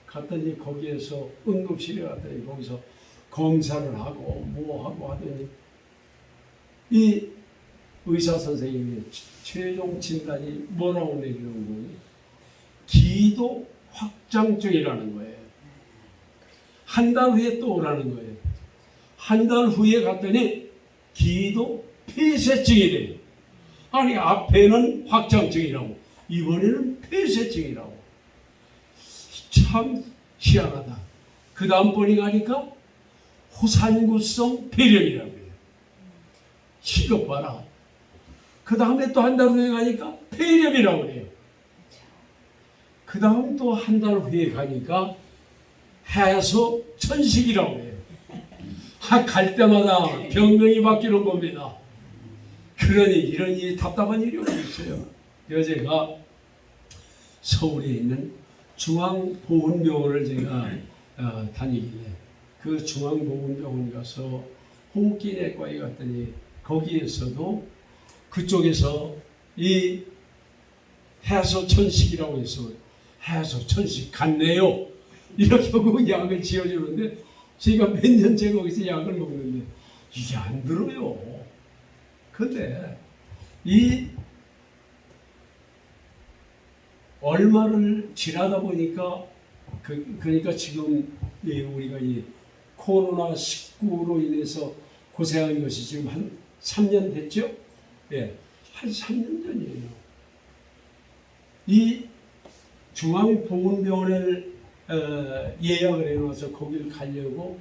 갔더니 거기에서 응급실에 갔더니 거기서 검사를 하고 뭐 하고 하더니 이 의사 선생님이 최종 진단이 뭐라고 내리는 거니? 기도 확장증이라는 거예요. 한 달 후에 또 오라는 거예요. 한 달 후에 갔더니 기도 폐쇄증이래요. 아니 앞에는 확장증이라고 이번에는 폐쇄증이라고. 참 희한하다. 그 다음번에 가니까 호산구성 폐렴이라고 해요. 이것 봐라. 그 다음에 또 한 달 후에 가니까 폐렴이라고 해요. 그 다음 또 한 달 후에 가니까 해소천식이라고 해요. 갈 때마다 병명이 바뀌는 겁니다. 그러니 이런 이 답답한 일이 어디 있어요. 제가 서울에 있는 중앙보건병원을 제가 다니길래 그 중앙보건병원 가서 호흡기내과에 갔더니 거기에서도 그쪽에서 이 해소천식이라고 해서 해소천식 같네요. 이렇게 하고 약을 지어주는데 제가 몇 년째 거기서 약을 먹는데 이게 안 들어요. 근데 이 얼마를 지나다 보니까 그러니까 지금 우리가 이 코로나19로 인해서 고생한 것이 지금 한 3년 됐죠? 예, 한 3년 전이에요. 이 중앙보건병원을 예약을 해놔서 거기를 가려고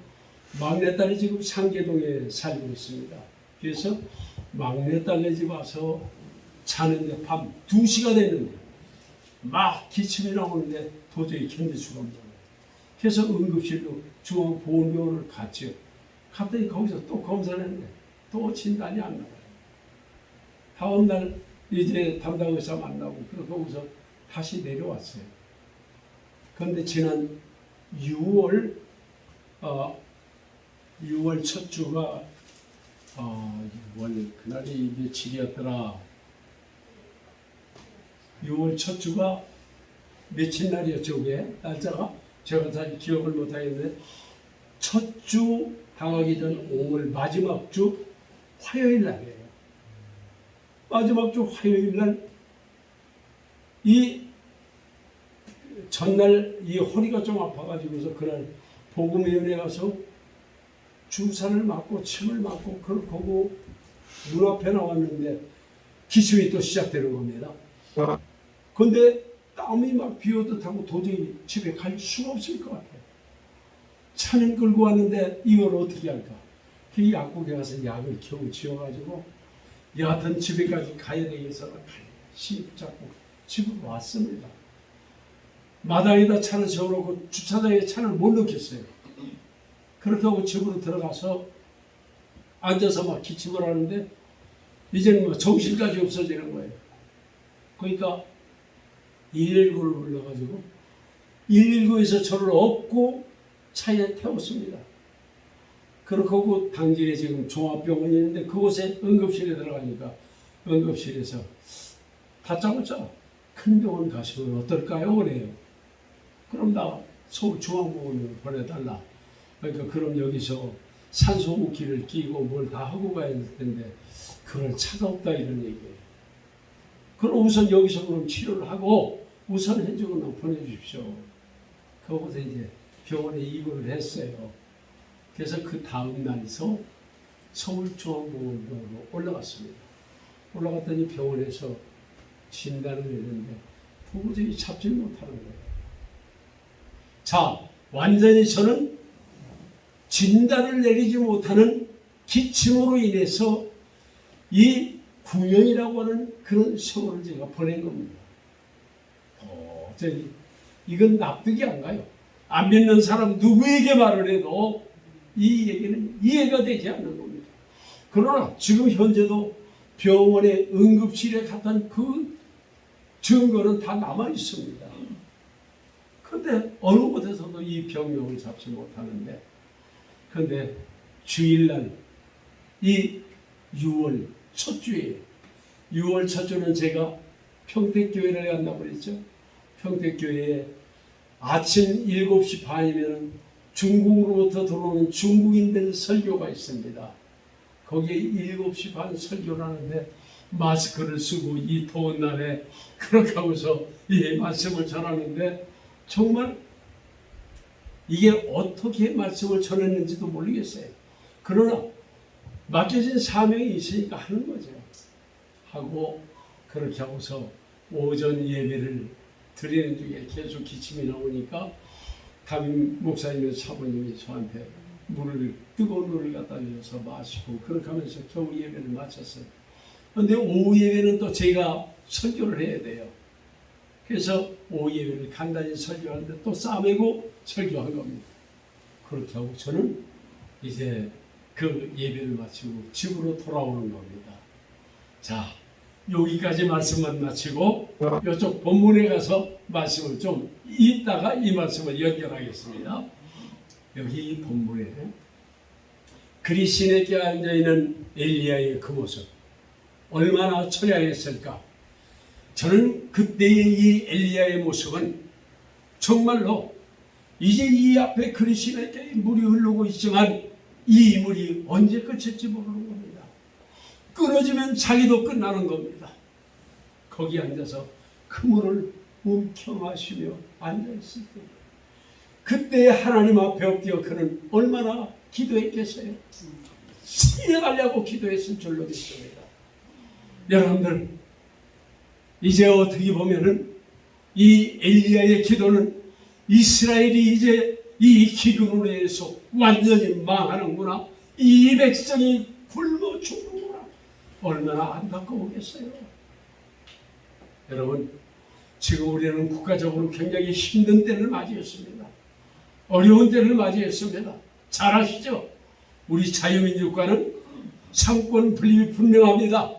막내딸이 지금 상계동에 살고 있습니다. 그래서 막내딸네 집 와서 자는데 밤 2시가 됐는데 막 기침이 나오는데 도저히 견딜 수가 없는 거예요. 그래서 응급실로 중앙보건병원을 갔죠. 갔더니 거기서 또 검사를 했는데 또 진단이 안 나와요. 다음날 이제 담당 의사 만나고 거기서 다시 내려왔어요. 그런데 지난 6월 첫 주가 6월 그날이 며칠이었더라. 6월 첫 주가 며칠 날이었죠? 그게 날짜가 제가 잘 기억을 못하겠는데 첫 주 당하기 전 5월 마지막 주 화요일 날이에요. 마지막 주 화요일 날 이 전날 이 허리가 좀 아파가지고서 그날 보금의원에 가서 주사를 맞고 침을 맞고 그걸 보고 문 앞에 나왔는데 기침이 또 시작되는 겁니다. 그런데 땀이 막 비오듯 하고 도저히 집에 갈 수가 없을 것 같아요. 차는 끌고 왔는데 이걸 어떻게 할까? 그 약국에 가서 약을 겨우 지어가지고 여하튼 집에까지 가야 되겠어 간신히 붙잡고 집으로 왔습니다. 마당에다 차를 세워놓고 주차장에 차를 못 넣겠어요. 그렇게 하고 집으로 들어가서 앉아서 막 기침을 하는데 이제는 뭐 정신까지 없어지는 거예요. 그러니까 119를 불러가지고 119에서 저를 업고 차에 태웠습니다. 그렇게 하고 당진에 지금 종합병원이 있는데 그곳에 응급실에 들어가니까 응급실에서 다짜고짜 큰 병원 가시면 어떨까요? 그래요. 그럼 나 서울중앙공원으로 보내달라. 그러니까 그럼 여기서 산소호흡기를 끼고 뭘 다 하고 가야 될 텐데 그럴 차가 없다 이런 얘기예요. 그럼 우선 여기서 그럼 치료를 하고 우선 해주고 보내주십시오. 그러고서 이제 병원에 입원을 했어요. 그래서 그 다음 날서 서울중앙공원으로 올라갔습니다. 올라갔더니 병원에서 진단을 했는데 도저히 잡지 못하는 거예요. 자, 완전히 저는 진단을 내리지 못하는 기침으로 인해서 이 구년이라고 하는 그런 세월을 제가 보낸 겁니다. 이건 납득이 안 가요. 안 믿는 사람 누구에게 말을 해도 이 얘기는 이해가 되지 않는 겁니다. 그러나 지금 현재도 병원의 응급실에 갔던 그 증거는 다 남아 있습니다. 그런데 어느 곳에서도 이 병명을 잡지 못하는데, 그런데 주일날 이 6월 첫 주에 6월 첫 주는 제가 평택교회를 간다고 그랬죠. 평택교회에 아침 7시 반이면 중국으로부터 들어오는 중국인들 설교가 있습니다. 거기에 7시 반 설교를 하는데 마스크를 쓰고 이 더운 날에 그렇게 하면서 이 말씀을 전하는데 정말 이게 어떻게 말씀을 전했는지도 모르겠어요. 그러나 맡겨진 사명이 있으니까 하는 거죠. 하고 그렇게 하고서 오전 예배를 드리는 중에 계속 기침이 나오니까 담임 목사님의 사모님이 저한테 뜨거운 물을 갖다 주셔서 마시고 그렇게 하면서 겨우 예배를 마쳤어요. 그런데 오후 예배는 또 제가 설교를 해야 돼요. 그래서 오후 예배를 간단히 설교하는데 또 싸매고 설교한 겁니다. 그렇게 하고 저는 이제 그 예배를 마치고 집으로 돌아오는 겁니다. 자, 여기까지 말씀만 마치고 이쪽 본문에 가서 말씀을 좀 이따가 이 말씀을 연결하겠습니다. 여기 이 본문에 그리스도께 앉아있는 엘리야의 그 모습 얼마나 처량했을까. 저는 그때의 이 엘리야의 모습은 정말로 이제 이 앞에 그리스도께 물이 흐르고 있지만 이 물이 언제 끝일지 모르는 겁니다. 끊어지면 자기도 끝나는 겁니다. 거기 앉아서 그 물을 움켜마시며 앉아있을 때 그때 하나님 앞에 엎드려 그는 얼마나 기도했겠어요. 살려가려고 기도했을 줄로 믿습니다. 여러분들 이제 어떻게 보면은 이 엘리야의 기도는 이스라엘이 이제 이 기근으로 인해서 완전히 망하는구나, 이 백성이 굶어 죽는구나, 얼마나 안타까우겠어요. 여러분 지금 우리는 국가적으로 굉장히 힘든 때를 맞이했습니다. 어려운 때를 맞이했습니다. 잘 아시죠? 우리 자유민주국가는 상권 분립이 분명합니다.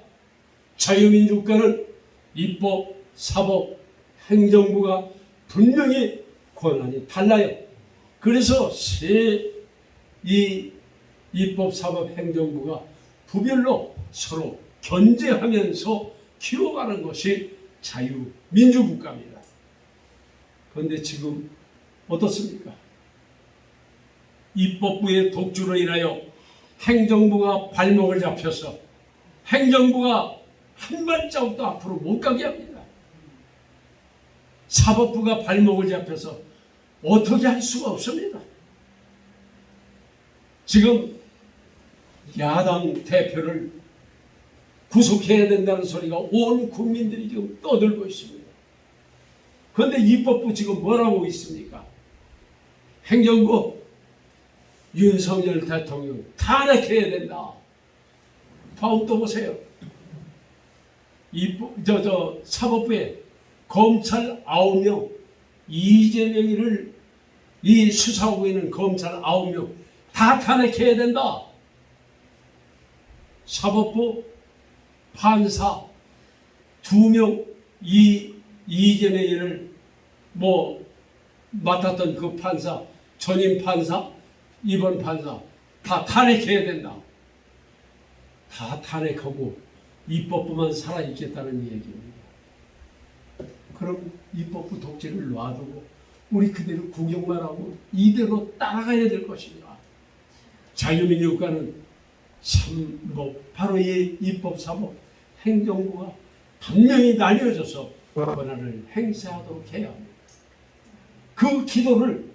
자유민주국가는 입법, 사법, 행정부가 분명히 권한이 달라요. 그래서 이 입법, 사법, 행정부가 부별로 서로 견제하면서 키워가는 것이 자유민주국가입니다. 그런데 지금 어떻습니까? 입법부의 독주로 인하여 행정부가 발목을 잡혀서 행정부가 한 발자국도 앞으로 못 가게 합니다. 사법부가 발목을 잡혀서 어떻게 할 수가 없습니다. 지금 야당 대표를 구속해야 된다는 소리가 온 국민들이 지금 떠들고 있습니다. 그런데 입법부 지금 뭐라고 있습니까? 행정부 윤석열 대통령 탄핵해야 된다. 다음 또 보세요. 사법부에 검찰 9명, 이재명이를 이 수사하고 있는 검찰 9명 다 탄핵해야 된다. 사법부 판사 2명, 이재명이를 맡았던 그 판사, 전임 판사, 이번 판사 다 탄핵해야 된다. 다 탄핵하고 입법부만 살아있겠다는 얘기입니다. 그럼 입법부 독재를 놔두고 우리 그대로 구경만 하고 이대로 따라가야 될 것인가? 자유민주국가는 참 바로 이 입법, 사법, 행정부가 분명히 나뉘어져서 권한을 행사하도록 해야 합니다. 그 기도를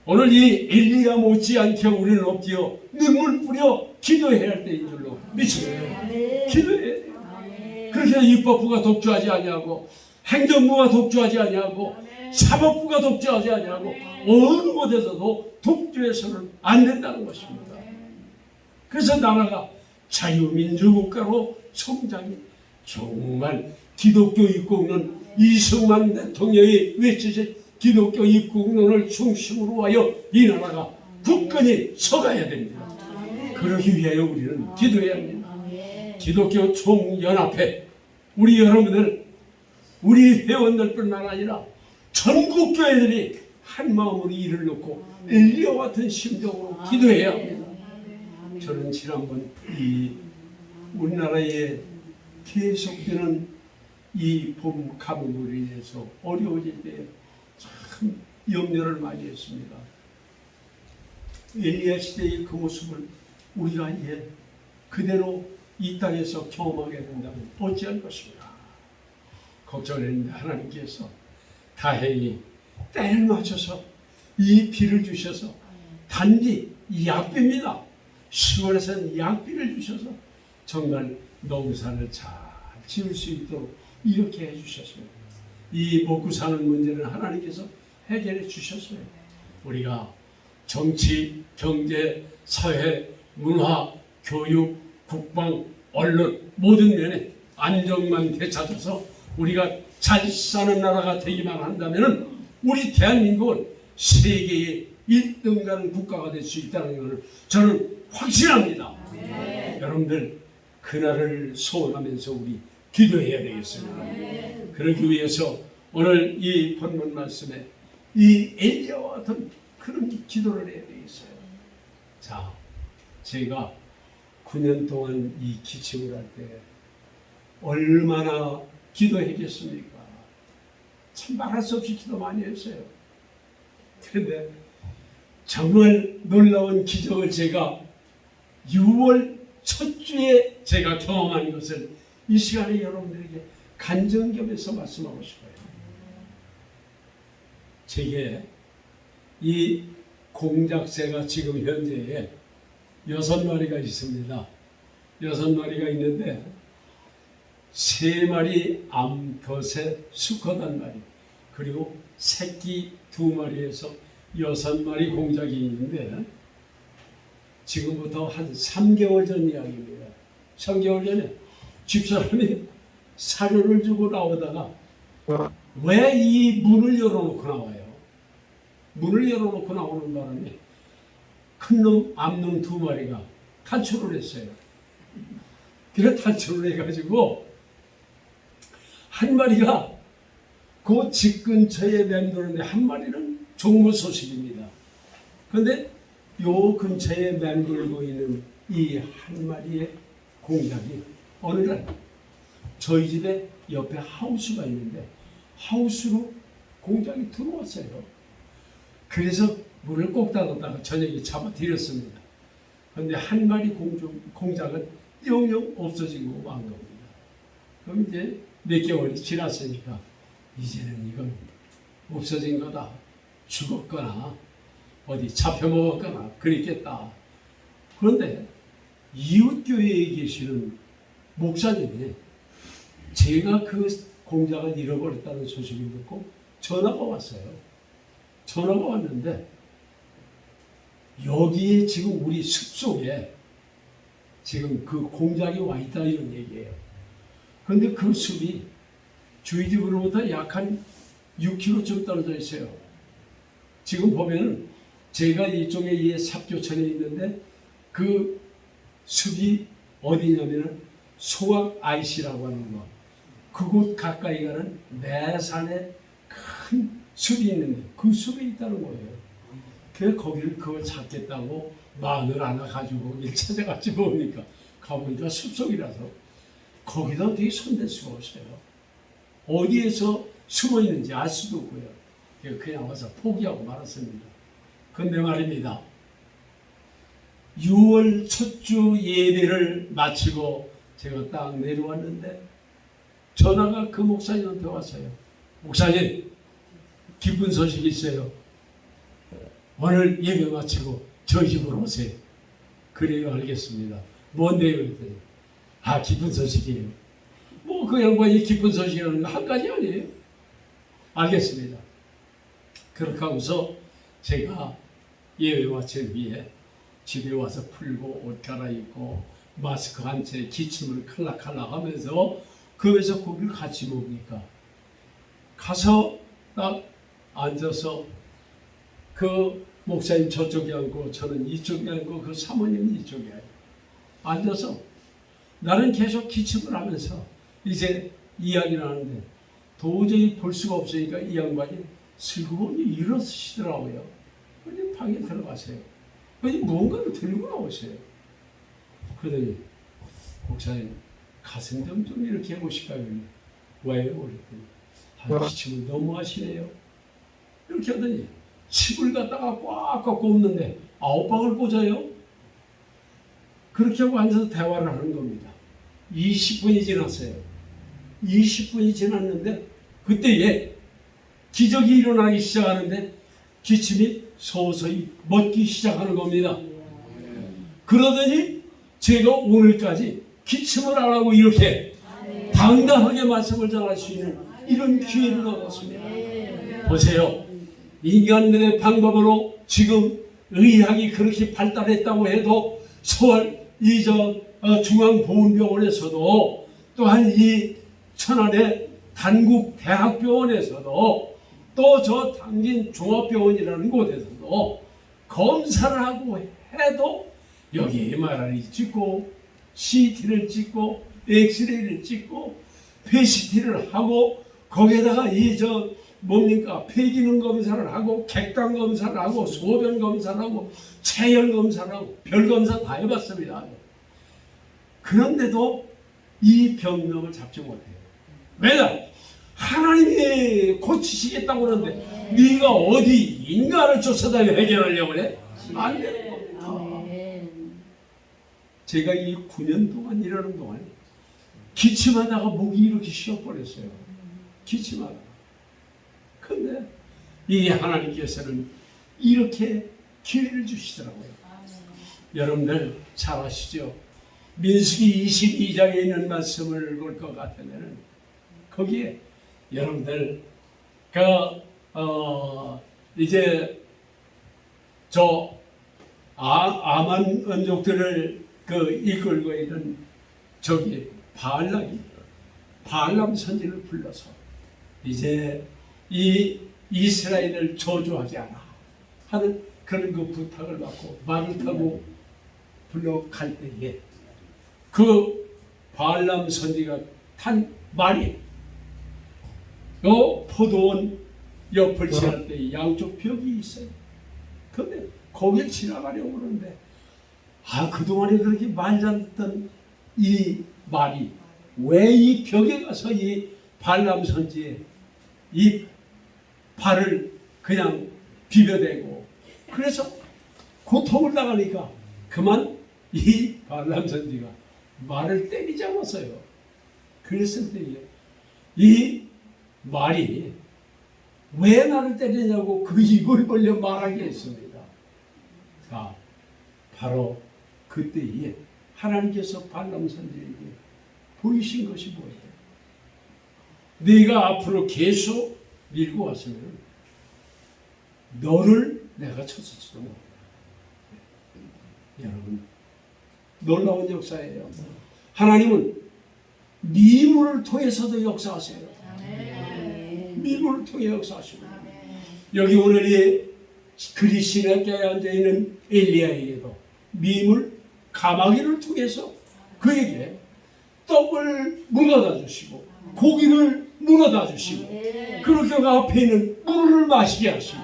오늘 이 엘리야 못지않게 우리는 엎드려 눈물 뿌려 기도해야 할 때인 줄로 믿습니다. 기도해야 돼요. 그렇게 입법부가 독주하지 아니하고 행정부가 독주하지 아니하고 사법부가 독주하지 아니하고 어느 곳에서도 독주해서는 안 된다는 것입니다. 그래서 나라가 자유민주국가로 성장이 정말 기독교 입국론 이승만 대통령이 외치신 기독교 입국론을 중심으로 하여 이 나라가 굳건히 서가야 됩니다. 그러기 위하여 우리는 기도해야 합니다. 기독교 총연합회 우리 여러분들 우리 회원들뿐만 아니라 전국 교회들이 한 마음으로 일을 놓고 엘리야와 같은 심정으로 기도해야 합니다. 저는 지난번 이 우리나라에 계속되는 이 봄 가뭄으로 인해서 어려워질 때 참 염려를 많이 했습니다. 엘리야 시대의 그 모습을 우리가 그대로 이 땅에서 경험하게 된다면 어찌할 것인가 걱정을 했는데 하나님께서 다행히 때를 맞춰서 이 비를 주셔서 단지 약비입니다. 시골에서는 약비를 주셔서 정말 농사를 잘 지을 수 있도록 이렇게 해주셨습니다. 이 먹고 사는 문제는 하나님께서 해결해 주셨어요. 우리가 정치, 경제, 사회, 문화, 교육, 국방, 언론 모든 면에 안정만 되찾아서 우리가 잘 사는 나라가 되기만 한다면 우리 대한민국은 세계의 1등 가는 국가가 될 수 있다는 것을 저는 확신합니다. 여러분들 그날을 소원하면서 우리 기도해야 되겠습니다. 그러기 위해서 오늘 이 본문 말씀에 이 엘리야와 같은 그런 기도를 해야 되겠어요. 자, 제가 9년 동안 이 기침을 할 때 얼마나 기도했겠습니까? 참 말할 수 없이 기도 많이 했어요. 그런데 정말 놀라운 기적을 제가 6월 첫 주에 제가 경험한 것을 이 시간에 여러분들에게 간증겸해서 말씀하고 싶어요. 제게 이 공작새가 지금 현재에 6마리가 있습니다. 6마리가 있는데 3마리 암컷의 수컷 1마리 그리고 새끼 2마리에서 6마리 공작이 있는데 지금부터 한 3개월 전 이야기입니다. 3개월 전에 집사람이 사료를 주고 나오다가 왜 이 문을 열어놓고 나와요? 문을 열어놓고 나오는 바람에 큰놈, 암놈 2마리가 탈출을 했어요. 그래 탈출을 해가지고 한 마리가 그 집 근처에 맴도는데 한 마리는 종무 소식입니다. 그런데 요 근처에 맴돌고 있는 이 한 마리의 공작이 어느 날 저희 집에 옆에 하우스가 있는데 하우스로 공작이 들어왔어요. 그래서 문을 꼭 닫았다가 저녁에 잡아들였습니다. 그런데 한 마리 공작은 영영 없어지고 만 겁니다. 그럼 이제 몇 개월이 지났으니까 이제는 이건 없어진 거다. 죽었거나 어디 잡혀먹었거나 그랬겠다. 그런데 이웃교회에 계시는 목사님이 제가 그 공작을 잃어버렸다는 소식을 듣고 전화가 왔어요. 전화가 왔는데 여기에 지금 우리 숲속에 지금 그 공작이 와 있다 이런 얘기예요. 그런데 그 숲이 저희 집으로부터 약 한 6km쯤 떨어져 있어요. 지금 보면은 제가 이쪽에 이 삽교천에 있는데 그 숲이 어디냐면은 소각 IC라고 하는 거. 그곳 가까이 가는 내산에 큰 숲이 있는데 그 숲에 있다는 거예요. 그래서 거기를 그걸 찾겠다고 마늘 하나 가지고 일 찾아갔지 보니까 가보니까 숲속이라서 거기다 어떻게 손댈 수가 없어요. 어디에서 숨어 있는지 알 수도 없고요. 그냥 와서 포기하고 말았습니다. 근데 말입니다. 6월 첫 주 예배를 마치고 제가 딱 내려왔는데 전화가 그 목사님한테 왔어요. 목사님, 기쁜 소식이 있어요. 오늘 예배 마치고 저희 집으로 오세요. 그래요, 알겠습니다. 뭔데요? 그랬더니 기쁜 소식이에요. 뭐 그 양반이 기쁜 소식이라는 거 한 가지 아니에요. 알겠습니다. 그렇게 하면서 제가 예배 마칠 위에 집에 와서 풀고 옷 갈아입고 마스크 한 채 기침을 칼락칼락 하면서 그에서 고기를 같이 먹으니까 가서 딱 앉아서 그 목사님 저쪽에 앉고 저는 이쪽에 앉고 그 사모님은 이쪽에 앉아서 나는 계속 기침을 하면서 이제 이야기를 하는데 도저히 볼 수가 없으니까 이 양반이 슬그머니 일어서시더라고요. 그냥 방에 들어가세요. 그냥 무언가를 들고 나오세요. 그러더니 목사님 가슴 좀 이렇게 해보실까요? 왜요? 그랬더니 기침을 너무 하시네요. 이렇게 하더니 칩을 갖다가 꽉꽉 꼽는데 9방을 꽂아요. 그렇게 하고 앉아서 대화를 하는 겁니다. 20분이 지났어요. 20분이 지났는데 그때에 기적이 일어나기 시작하는데 기침이 서서히 멎기 시작하는 겁니다. 그러더니 제가 오늘까지 기침을 안 하고 이렇게 당당하게 말씀을 전할 수 있는 이런 기회를 얻었습니다. 보세요. 인간들의 방법으로 지금 의학이 그렇게 발달했다고 해도 서울 중앙보건병원에서도 또한 이 천안의 단국대학병원에서도 또 저 당진 종합병원이라는 곳에서도 검사를 하고 해도 여기 MRI를 찍고 CT를 찍고 엑스레이를 찍고 PCT를 하고 거기에다가 폐기능 검사를 하고 객관 검사를 하고 소변 검사를 하고 체열 검사를 하고 별 검사 다 해봤습니다. 그런데도 이 병명을 잡지 못해요. 왜냐? 하나님이 고치시겠다고 그러는데 네가 어디 인간을 쫓아다니 해결하려고 그래? 안 되는 겁니다. 제가 이 9년 동안 일하는 동안 기침하다가 목이 이렇게 쉬어버렸어요. 기침하다가. 근데 이 하나님께서는 이렇게 기회를 주시더라고요. 여러분들 잘 아시죠? 민수기 22장에 있는 말씀을 볼 것 같으면 거기에 여러분들 이제 저 아만 원족들을 이끌고 있는 저기 바알람 선지를 불러서 이제 이 이스라엘을 저주하지 않아 하는 그런 그 부탁을 받고 말을 타고 불러갈 때에 그 바알람 선지가 탄 말이 포도원 옆을 지날 때 양쪽 벽이 있어요. 그런데 거길 지나가려고 그러는데 그동안에 그렇게 말 잘 듣던 이 말이 왜 이 벽에 가서 이 바알람 선지에 이 발을 그냥 비벼대고 그래서 고통을 당하니까 그만 이 바알람 선지가 말을 때리지 않았어요. 그랬을 때에 이 말이 왜 나를 때리냐고 그 입을 벌려 말하게 했습니다. 자, 바로 그때에 하나님께서 바알람 선지에게 보이신 것이 뭐예요? 네가 앞으로 계속 밀고 왔으면 너를 내가 쳤을지도 모른다. 여러분, 놀라운 역사예요. 하나님은 미물을 통해서도 역사하세요. 미물을 통해 역사하시고 여기 오늘 이 그리스도께 앉아있는 엘리야에게도 미물 가마귀를 통해서 그에게 떡을 물어다 주시고 고기를 물어다 주시고 그렇게 그 앞에 있는 물을 마시게 하시고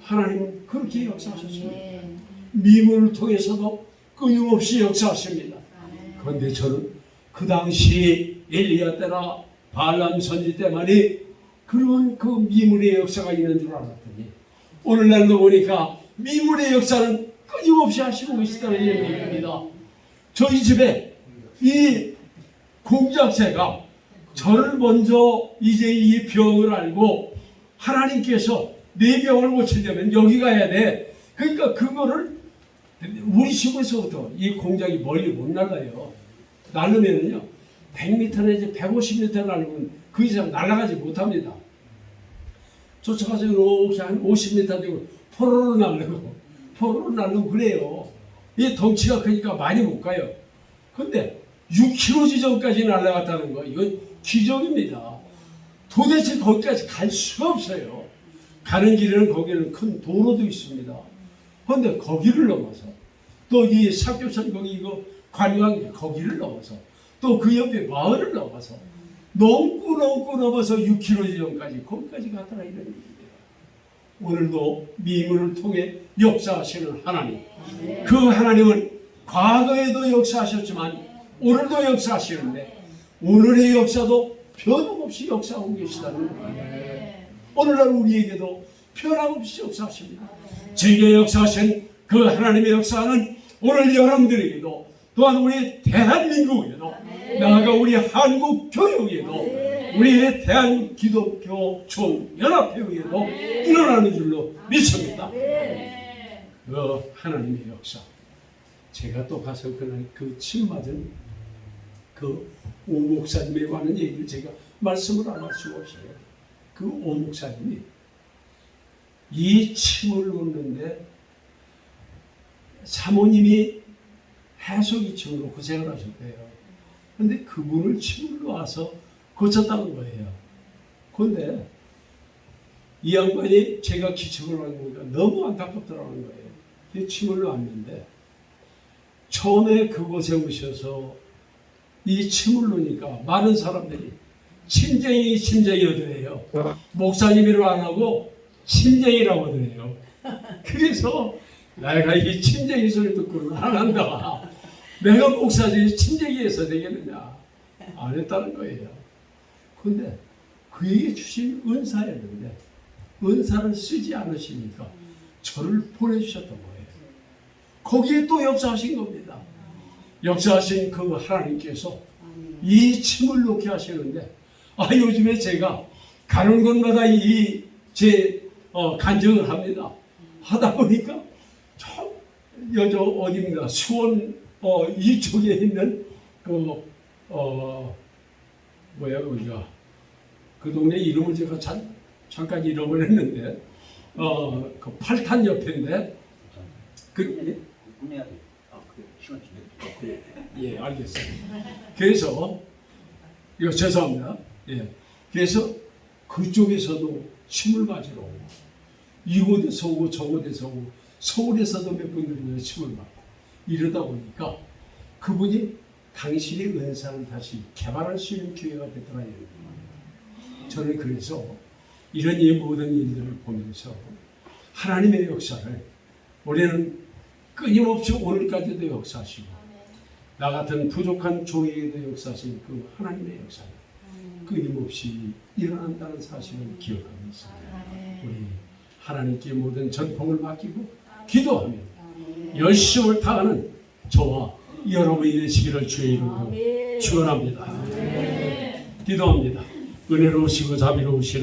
하나님은 그렇게 역사하셨습니다. 미물을 통해서도 끊임없이 역사하십니다. 그런데 저는 그 당시 엘리야 때나 바알람 선지 때만이 그런 그 미문의 역사가 있는 줄 알았더니 오늘날도 보니까 미문의 역사는 끊임없이 하시고 계시다는 얘기입니다. 저희 집에 이 공작새가 저를 먼저 이제 이 병을 알고 하나님께서 내 병을 고치려면 여기 가야 돼. 그러니까 그거를 우리 집에서부터 이 공작이 멀리 못 날라요. 날르면은요 100m 내지 150m 날르면 그 이상 날아가지 못합니다. 쫓아가서 이렇게 한 50m 되고 포로로 날르고 그래요. 이 덩치가 크니까 많이 못 가요. 근데 6km 지점까지 날아갔다는 거 이건 기적입니다. 도대체 거기까지 갈 수가 없어요. 가는 길에는 거기는 큰 도로도 있습니다. 그런데 거기를 넘어서 또 이 사교천 거기 이거 관광 거기를 넘어서 또 그 옆에 마을을 넘어서 넘고 넘어서 6km 지점까지 거기까지 갔더라 이런 얘기입니다. 오늘도 미문을 통해 역사하시는 하나님, 그 하나님은 과거에도 역사하셨지만 오늘도 역사하시는데 오늘의 역사도 변함없이 역사하고 계시다는 거예요. 오늘날 우리에게도 변함없이 역사하십니다. 즐겨 역사하신 그 하나님의 역사는 오늘 여러분들에게도 또한 우리 대한민국에도 나아가 우리 한국 교육에도 우리의 대한기독교 총연합회의에도 일어나는 줄로 믿습니다. 그 하나님의 역사. 제가 또 가서 그날 그 침 맞은 그 오 목사님에 관한 얘기를 제가 말씀을 안 할 수가 없어요. 그 오 목사님이 이 침을 놓는데 사모님이 해소기침으로 고생을 하셨대요. 그런데 그분을 침을 놓아서 고쳤다는 거예요. 그런데 이 양반이 제가 기침을 하는 거니까 너무 안타깝더라는 거예요. 이 침을 놓았는데 처음에 그곳에 오셔서 이 침을 놓으니까 많은 사람들이 침쟁이라고 목사님이라고 안 하고 침쟁이라고 하더래요. 그래서 내가 이 침쟁이 소리 듣고는 안 한다. 내가 목사지 침쟁이에서 되겠느냐. 안 했다는 거예요. 그런데 그에게 주신 은사였는데 은사를 쓰지 않으시니까 저를 보내주셨던 거예요. 거기에 또 역사하신 겁니다. 역사하신 그 하나님께서 이 침을 놓게 하시는데 요즘에 제가 가는 곳마다 제 간증을 합니다. 하다 보니까 어디입니다. 수원 이쪽에 있는 거기가 그 동네 이름을 제가 잠깐 잃어버렸는데 그 팔탄 옆인데 끝내야 돼. 그래. 시간 지내. 예, 알겠습니다. 그래서 이거 죄송합니다. 예, 그래서 그쪽에서도 침을 맞으러 오고 이곳에서 오고 저곳에서 오고 서울에서도 몇 분들이 침을 맞고 이러다 보니까 그분이 당신의 은사를 다시 개발할 수 있는 기회가 됐더라. 저는 그래서 이런 이 모든 일들을 보면서 하나님의 역사를 우리는 끊임없이 오늘까지도 역사하시고 나 같은 부족한 종에게도 역사하신 그 하나님의 역사를 끊임없이 일어난다는 사실을 기억하면서 우리 하나님께 모든 전통을 맡기고 기도하며 열심을 다하는 저와 여러분이 되시기를 주의 이름으로 축원합니다. 기도합니다. 은혜로우시고 자비로우신